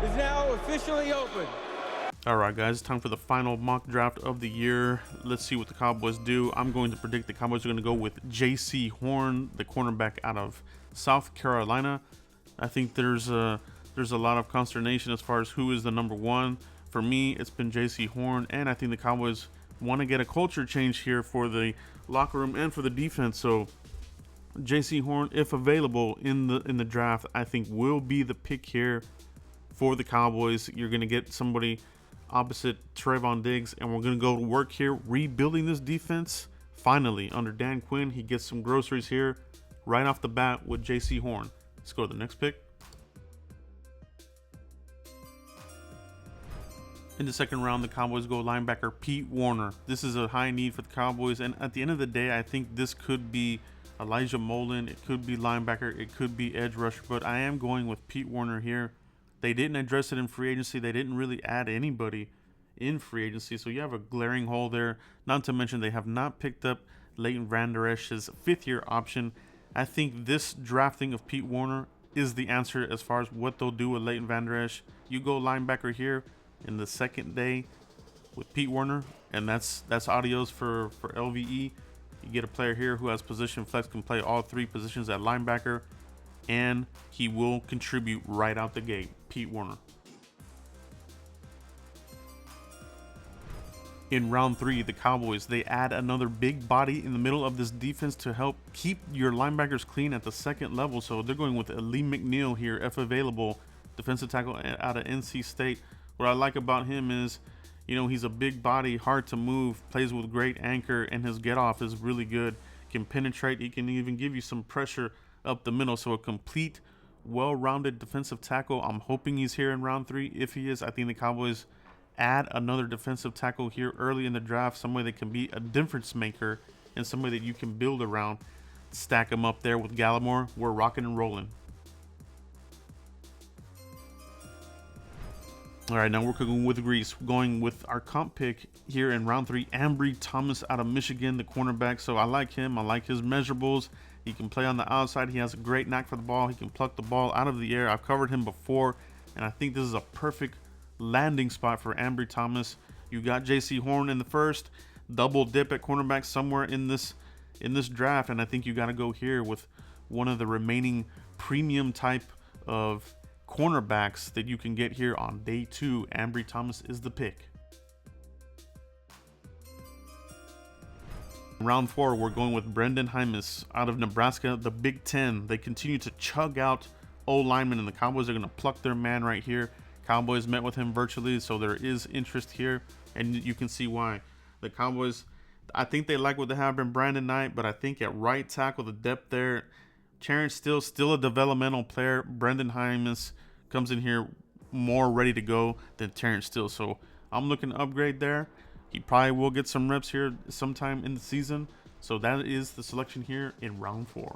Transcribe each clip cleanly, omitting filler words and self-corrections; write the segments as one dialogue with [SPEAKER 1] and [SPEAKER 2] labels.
[SPEAKER 1] is now officially open.
[SPEAKER 2] All right, guys, time for the final mock draft of the year. Let's see what the Cowboys do. I'm going to predict the Cowboys are going to go with Jaycee Horn, the cornerback out of South Carolina. I think there's a lot of consternation as far as who is the number one. For me, it's been Jaycee Horn, and I think the Cowboys want to get a culture change here for the locker room and for the defense. So Jaycee Horn, if available in the draft, I think will be the pick here for the Cowboys. You're going to get somebody opposite Trayvon Diggs, and we're going to go to work here rebuilding this defense. Finally, under Dan Quinn, he gets some groceries here right off the bat with Jaycee Horn. Let's go to the next pick. In the second round, the Cowboys go linebacker Pete Werner. This is a high need for the Cowboys, and at the end of the day, I think this could be Elijah Molden, it could be linebacker, it could be edge rusher, but I am going with Pete Werner here. They didn't address it in free agency. They didn't really add anybody in free agency, so you have a glaring hole there. Not to mention they have not picked up Leighton Vander Esch's fifth-year option. I think this drafting of Pete Werner is the answer as far as what they'll do with Leighton Vander Esch. You go linebacker here in the second day with Pete Werner, and that's adios for LVE. You get a player here who has position flex, can play all three positions at linebacker, and he will contribute right out the gate. Pete Werner. In round 3, the Cowboys, they add another big body in the middle of this defense to help keep your linebackers clean at the second level. So they're going with Lee McNeil here, if available, defensive tackle out of NC State. What I like about him is, you know, he's a big body, hard to move, plays with great anchor, and his get off is really good. Can penetrate, he can even give you some pressure up the middle. So a complete, well-rounded defensive tackle. I'm hoping he's here in round 3. If he is, I think the Cowboys add another defensive tackle here early in the draft, somebody that can be a difference maker and somebody that you can build around. Stack him up there with Gallimore. We're rocking and rolling. All right, now we're cooking with grease. Going with our comp pick here in round 3, AMBRY Thomas out of Michigan, the cornerback. So I like him. I like his measurables. He can play on the outside. He has a great knack for the ball. He can pluck the ball out of the air. I've covered him before, and I think this is a perfect landing spot for AMBRY Thomas. You got Jaycee Horn in the first, double dip at cornerback somewhere in this draft, and I think you got to go here with one of the remaining premium type of cornerbacks that you can get here on day 2. AMBRY Thomas is the pick. Round 4, we're going with Brenden Jaimes out of Nebraska, the Big Ten. They continue to chug out O-linemen, and the Cowboys are going to pluck their man right here. Cowboys met with him virtually, so there is interest here, and you can see why. The Cowboys, I think they like what they have in Brandon Knight, but I think at right tackle, the depth there, Terrence Steele, still a developmental player. Brenden Jaimes comes in here more ready to go than Terrence Steele, so I'm looking to upgrade there. He probably will get some reps here sometime in the season, so that is the selection here in round 4.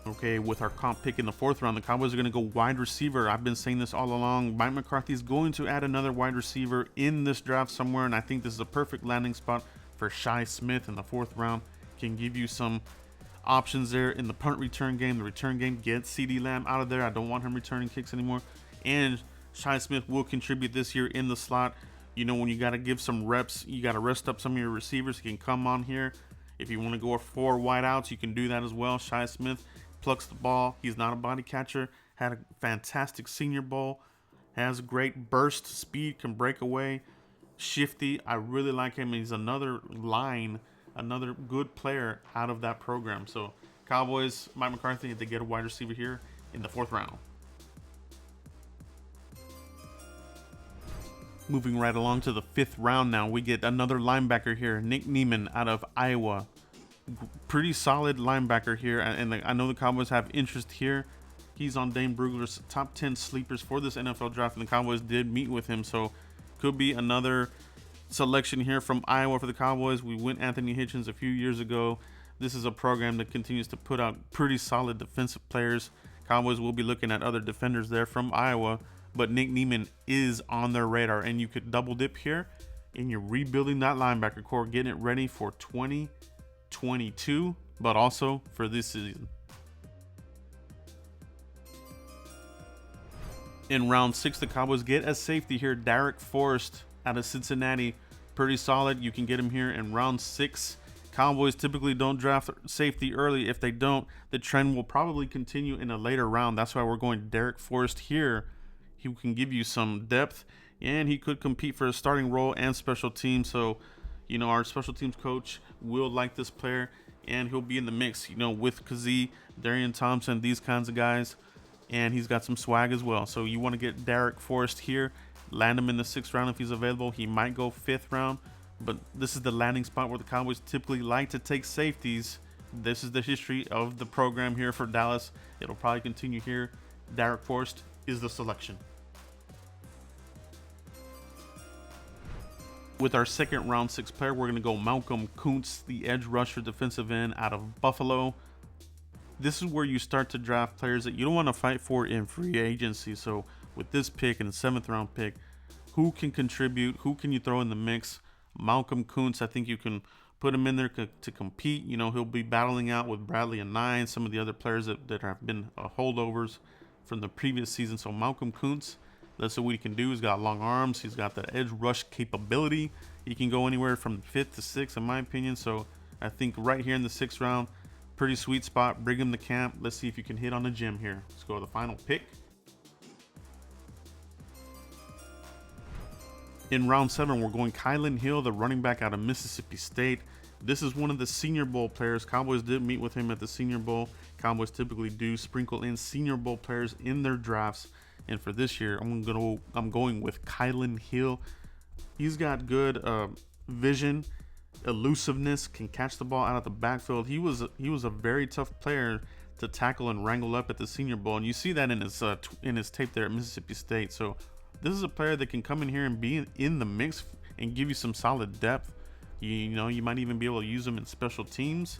[SPEAKER 2] Okay, with our comp pick in the 4th round, the Cowboys are going to go wide receiver. I've been saying this all along. Mike McCarthy is going to add another wide receiver in this draft somewhere, and I think this is a perfect landing spot for Shi Smith in the 4th round. Can give you some options there in the punt return game, the return game. Get CeeDee Lamb out of there. I don't want him returning kicks anymore. And Shi Smith will contribute this year in the slot. You know, when you got to give some reps, you got to rest up some of your receivers. He can come on here. If you want to go 4 wide outs, you can do that as well. Shi Smith plucks the ball. He's not a body catcher. Had a fantastic Senior Bowl. Has great burst speed. Can break away. Shifty. I really like him. He's another good player out of that program. So Cowboys, Mike McCarthy, they get a wide receiver here in the 4th round. Moving right along to the 5th round now, we get another linebacker here, Nick NIEMANN out of Iowa. Pretty solid linebacker here, and I know the Cowboys have interest here. He's on Dane Brugler's top 10 sleepers for this NFL draft, and the Cowboys did meet with him, so could be another selection here from Iowa for the Cowboys. We went Anthony Hitchens a few years ago. This is a program that continues to put out pretty solid defensive players. Cowboys will be looking at other defenders there from Iowa, but Nick NIEMANN is on their radar, and you could double dip here, and you're rebuilding that linebacker core, getting it ready for 2022, but also for this season. In round 6, the Cowboys get a safety here, DARRICK FORREST out of Cincinnati. Pretty solid. You can get him here in round 6. Cowboys typically don't draft safety early. If they don't, the trend will probably continue in a later round. That's why we're going DARRICK FORREST here. He can give you some depth, and he could compete for a starting role and special teams. So, you know, our special teams coach will like this player, and he'll be in the mix, you know, with Kazee, Darian Thompson, these kinds of guys. And he's got some swag as well. So you want to get DARRICK FORREST here, land him in the 6th round if he's available. He might go 5th round, but this is the landing spot where the Cowboys typically like to take safeties. This is the history of the program here for Dallas. It'll probably continue here. DARRICK FORREST is the selection. With our 2nd round 6 player, we're going to go Malcolm KOONCE, the edge rusher defensive end out of Buffalo. This is where you start to draft players that you don't want to fight for in free agency. So with this pick and the 7th round pick, who can contribute? Who can you throw in the mix? Malcolm KOONCE, I think you can put him in there to compete. You know, he'll be battling out with Bradley and Nye, some of the other players that have been holdovers from the previous season. So Malcolm KOONCE, that's what we can do. He's got long arms. He's got the edge rush capability. He can go anywhere from 5th to 6th, in my opinion. So I think right here in the 6th round, pretty sweet spot. Bring him to camp. Let's see if you can hit on the gym here. Let's go to the final pick. In round 7, we're going Kylan Hill, the running back out of Mississippi State. This is one of the Senior Bowl players. Cowboys did meet with him at the Senior Bowl. Cowboys typically do sprinkle in Senior Bowl players in their drafts. And for this year, I'm going with Kylan Hill. He's got good vision, elusiveness, can catch the ball out of the backfield. He was a very tough player to tackle and wrangle up at the Senior Bowl, and you see that in his tape there at Mississippi State. So this is a player that can come in here and be in the mix and give you some solid depth. You know, you might even be able to use him in special teams.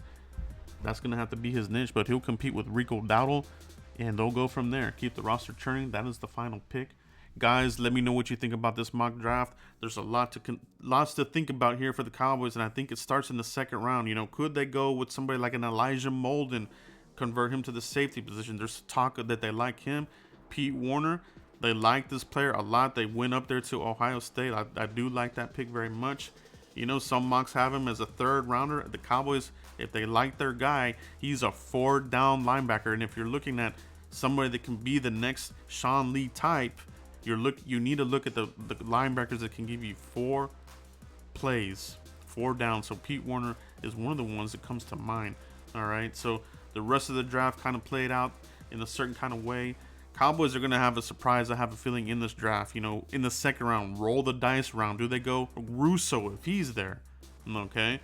[SPEAKER 2] That's gonna have to be his niche, but he'll compete with Rico Dowdle, and they'll go from there. Keep the roster churning. That is the final pick. Guys, let me know what you think about this mock draft. There's a lots to think about here for the Cowboys, and I think it starts in the 2nd round. You know, could they go with somebody like an Elijah Molden, convert him to the safety position? There's talk that they like him. Pete Werner, they like this player a lot. They went up there to Ohio State. I do like that pick very much. You know, some mocks have him as a 3rd rounder. The Cowboys, if they like their guy, he's a 4th down linebacker. And if you're looking at somebody that can be the next Sean Lee type, you need to look at the linebackers that can give you 4 plays, 4 downs. So Pete Werner is one of the ones that comes to mind. All right, so the rest of the draft kind of played out in a certain kind of way. Cowboys are going to have a surprise, I have a feeling, in this draft. You know, in the 2nd round, roll the dice round. Do they go Russo if he's there? Okay.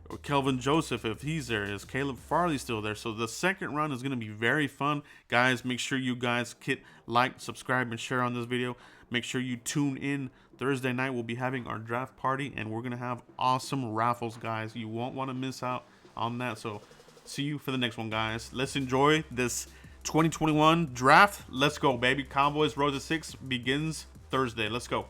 [SPEAKER 2] Or Kelvin Joseph if he's there. Is Caleb Farley still there? So the 2nd round is going to be very fun. Guys, make sure you guys hit like, subscribe, and share on this video. Make sure you tune in. Thursday night, we'll be having our draft party, and we're going to have awesome raffles, guys. You won't want to miss out on that. So see you for the next one, guys. Let's enjoy this 2021 draft. Let's go, baby. Cowboys Road to 6 begins Thursday. Let's go.